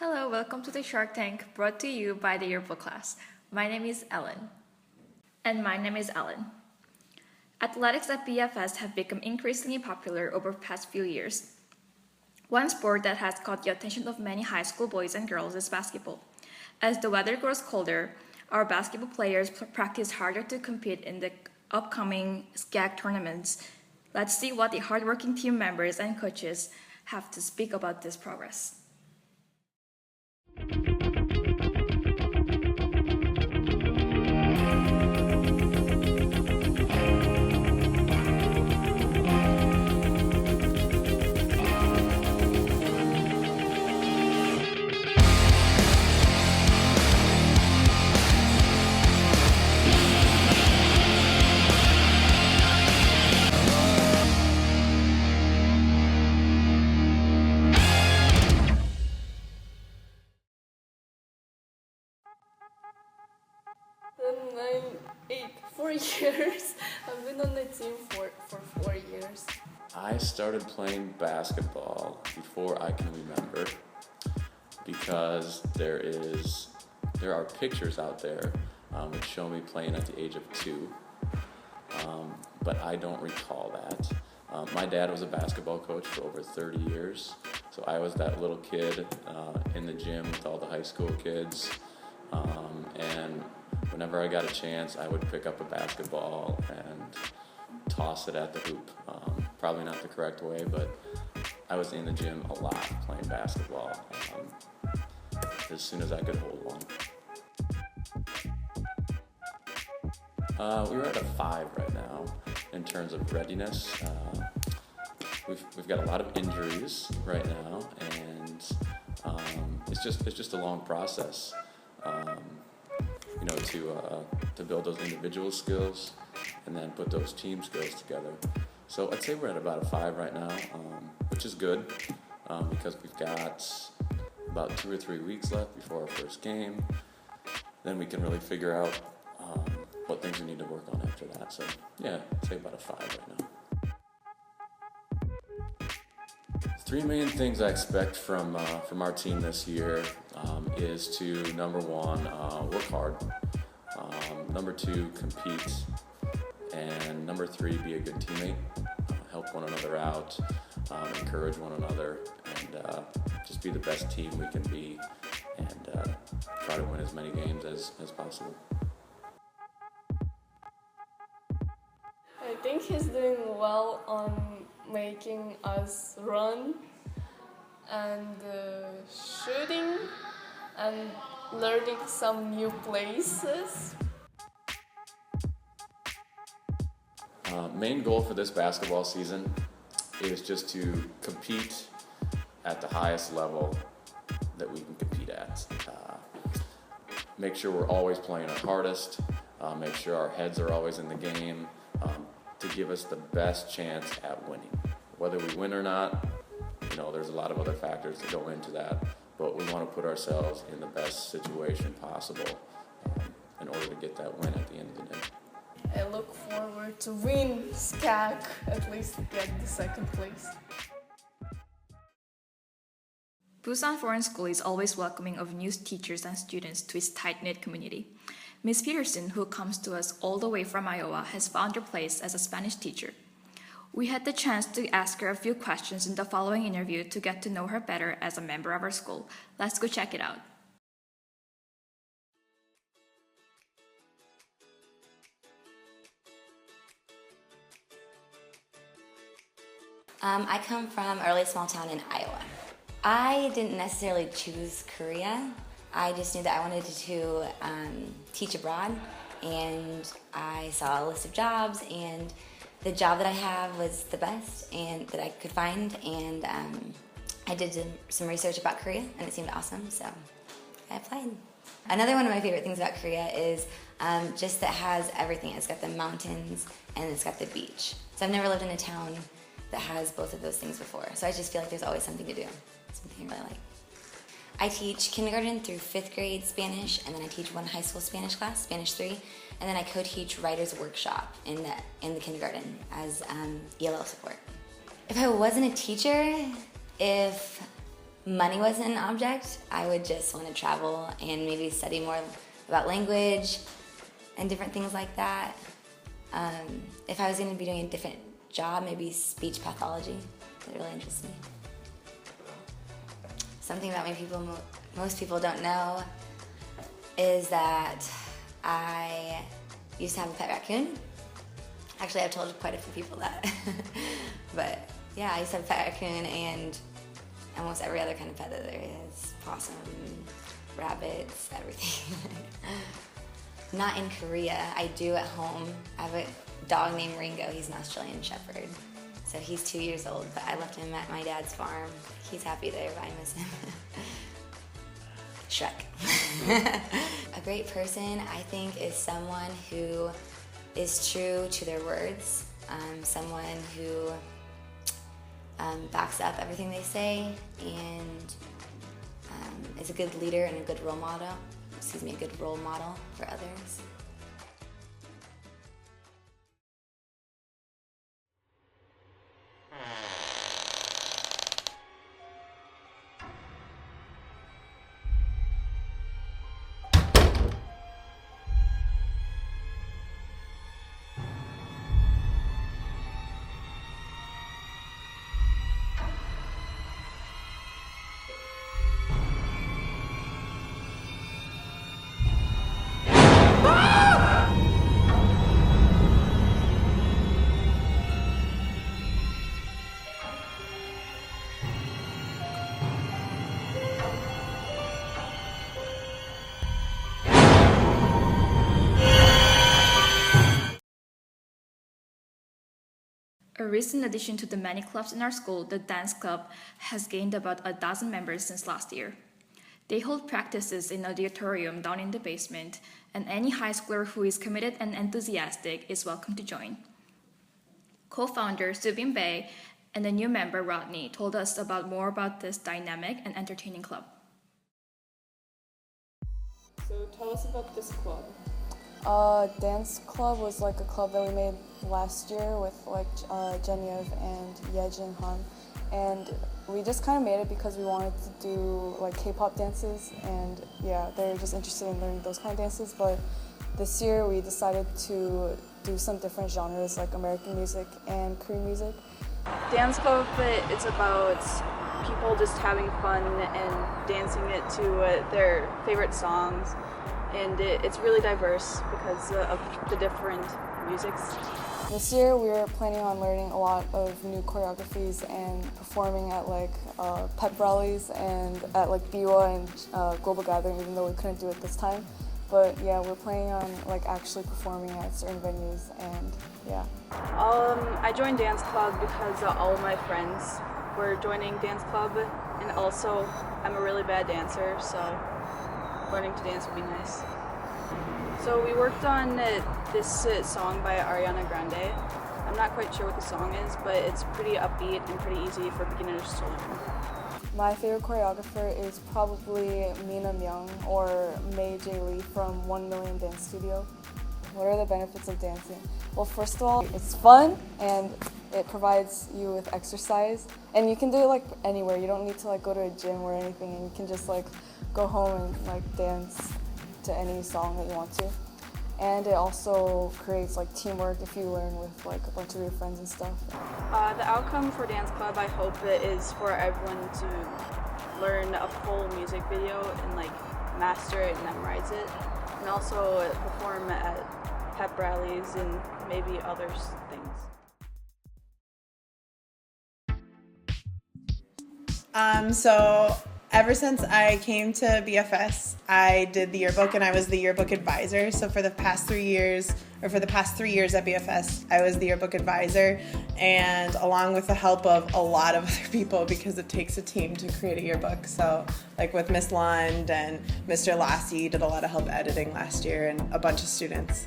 Hello, welcome to the Shark Tank brought to you by the Yearbook class. My name is Ellen. And my name is Ellen. Athletics at BFS have become increasingly popular over the past few years. One sport that has caught the attention of many high school boys and girls is basketball. As the weather grows colder, our basketball players practice harder to compete in the upcoming SCAG tournaments. Let's see what the hardworking team members and coaches have to speak about this progress. I'm 4 years. I've been on the team for 4 years. I started playing basketball before I can remember because there are pictures out there that show me playing at the age of 2, but I don't recall that. My dad was a basketball coach for over 30 years, so I was that little kid in the gym with all the high school kids, and whenever I got a chance, I would pick up a basketball and toss it at the hoop. Probably not the correct way, but I was in the gym a lot playing basketball as soon as I could hold one. We're at a 5 right now in terms of readiness. We've got a lot of injuries right now, and it's just a long process. To build those individual skills and then put those team skills together. So I'd say we're at about a 5 right now, which is good because we've got about 2 or 3 weeks left before our first game. Then we can really figure out what things we need to work on after that. So yeah, I'd say about a 5 right now. 3 main things I expect from our team this year is to, number 1, work hard, number 2, compete, and number 3, be a good teammate, help one another out, encourage one another, and just be the best team we can be, and try to win as many games as possible. I think he's doing well on making us run and shooting and learning some new places. Main goal for this basketball season is just to compete at the highest level that we can compete at. Make sure we're always playing our hardest, make sure our heads are always in the game, to give us the best chance at winning. Whether we win or not, there's a lot of other factors that go into that, but we want to put ourselves in the best situation possible in order to get that win at the end of the day. I look forward to win SCAG, at least get the 2nd place. Busan Foreign School is always welcoming of new teachers and students to its tight-knit community. Ms. Peterson, who comes to us all the way from Iowa, has found her place as a Spanish teacher. We had the chance to ask her a few questions in the following interview to get to know her better as a member of our school. Let's go check it out. I come from a really small town in Iowa. I didn't necessarily choose Korea. I just knew that I wanted to teach abroad, and I saw a list of jobs, and the job that I have was the best and that I could find, and I did some research about Korea, and it seemed awesome, so I applied. Another one of my favorite things about Korea is just that it has everything. It's got the mountains and it's got the beach. So I've never lived in a town that has both of those things before, so I just feel like there's always something to do, something I really like. I teach kindergarten through 5th grade Spanish, and then I teach 1 high school Spanish class, Spanish 3, and then I co-teach Writer's Workshop in the kindergarten as ELL support. If I wasn't a teacher, if money wasn't an object, I would just want to travel and maybe study more about language and different things like that. If I was going to be doing a different job, maybe speech pathology, it really interests me. Something about me most people don't know is that I used to have a pet raccoon. Actually, I've told quite a few people that. But yeah, I used to have a pet raccoon and almost every other kind of pet that there is. Possum, rabbits, everything. Not in Korea. I do at home. I have a dog named Ringo. He's an Australian Shepherd. So he's 2 years old, but I left him at my dad's farm. He's happy there, but I miss him. Shrek. A great person, I think, is someone who is true to their words, someone who backs up everything they say, and is a good leader and a good role model. A good role model for others. A recent addition to the many clubs in our school, the dance club has gained about 1,000 members since last year. They hold practices in an auditorium down in the basement, and any high schooler who is committed and enthusiastic is welcome to join. Co-founder Subin Bey and the new member Rodney told us more about this dynamic and entertaining club. So tell us about this club. Dance club was like a club that we made last year with like Genevieve and Yejin Han, and we just kind of made it because we wanted to do like K-pop dances, and yeah, they were just interested in learning those kind of dances. But this year we decided to do some different genres like American music and Korean music. Dance club, it's about people just having fun and dancing it to their favorite songs. And it's really diverse because of the different musics. This year we were planning on learning a lot of new choreographies and performing at like pep rallies and at like BIWA and Global Gathering, even though we couldn't do it this time. But yeah, we're planning on like actually performing at certain venues, and yeah. I joined dance club because all of my friends were joining dance club, and also I'm a really bad dancer, so learning to dance would be nice. So we worked on this song by Ariana Grande. I'm not quite sure what the song is, but it's pretty upbeat and pretty easy for beginners to learn. My favorite choreographer is probably Mina Myung or Mei J. Lee from 1 Million Dance Studio. What are the benefits of dancing? Well, first of all, it's fun and it provides you with exercise, and you can do it like anywhere. You don't need to like go to a gym or anything, and you can just like go home and like dance to any song that you want to. And it also creates like teamwork if you learn with like a bunch of your friends and stuff. The outcome for dance club, I hope it is for everyone to learn a full music video and like master it and memorize it, and also perform at pep rallies and maybe other things. So ever since I came to BFS, I did the yearbook and I was the yearbook advisor. So for the past 3 years at BFS, I was the yearbook advisor, and along with the help of a lot of other people, because it takes a team to create a yearbook. So like with Miss Lund and Mr. Lassie did a lot of help editing last year, and a bunch of students.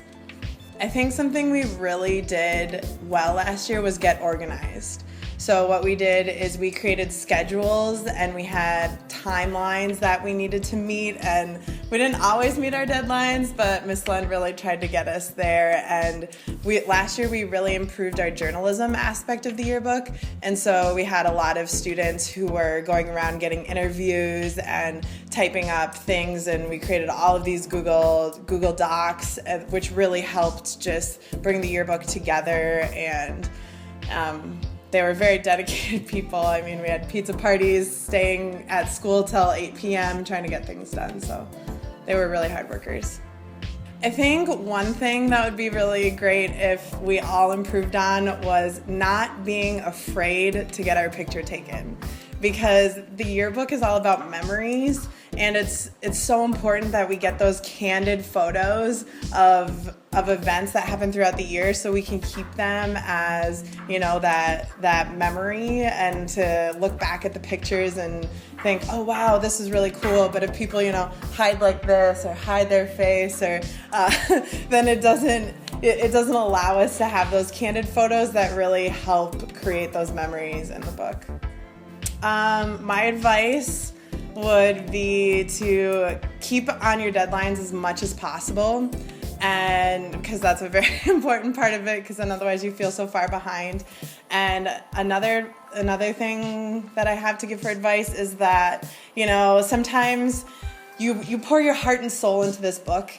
I think something we really did well last year was get organized. So what we did is we created schedules and we had timelines that we needed to meet, and We didn't always meet our deadlines, but Miss Lund really tried to get us there. And last year we really improved our journalism aspect of the yearbook. And so we had a lot of students who were going around getting interviews and typing up things, and we created all of these Google Docs, which really helped just bring the yearbook together. And they were very dedicated people. I mean, we had pizza parties, staying at school till 8 p.m. trying to get things done. So they were really hard workers. I think one thing that would be really great if we all improved on was not being afraid to get our picture taken, because the yearbook is all about memories, and it's so important that we get those candid photos of events that happen throughout the year, so we can keep them as, you know, that memory, and to look back at the pictures and think, oh wow, this is really cool. But if people, you know, hide like this or hide their face, or then it doesn't allow us to have those candid photos that really help create those memories in the book. My advice would be to keep on your deadlines as much as possible, and because that's a very important part of it, because then otherwise you feel so far behind. And another thing that I have to give for advice is that, you know, sometimes you pour your heart and soul into this book,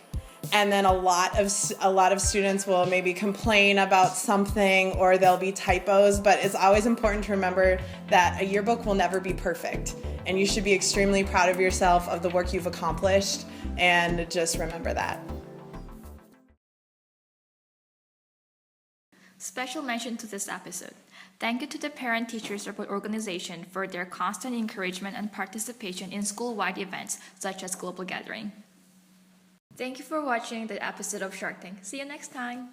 and then a lot of students will maybe complain about something, or there'll be typos, but it's always important to remember that a yearbook will never be perfect, and you should be extremely proud of yourself, of the work you've accomplished, and just remember that. Special mention to this episode. Thank you to the Parent-Teacher Support Organization for their constant encouragement and participation in school-wide events such as Global Gathering. Thank you for watching the episode of Shark Tank. See you next time!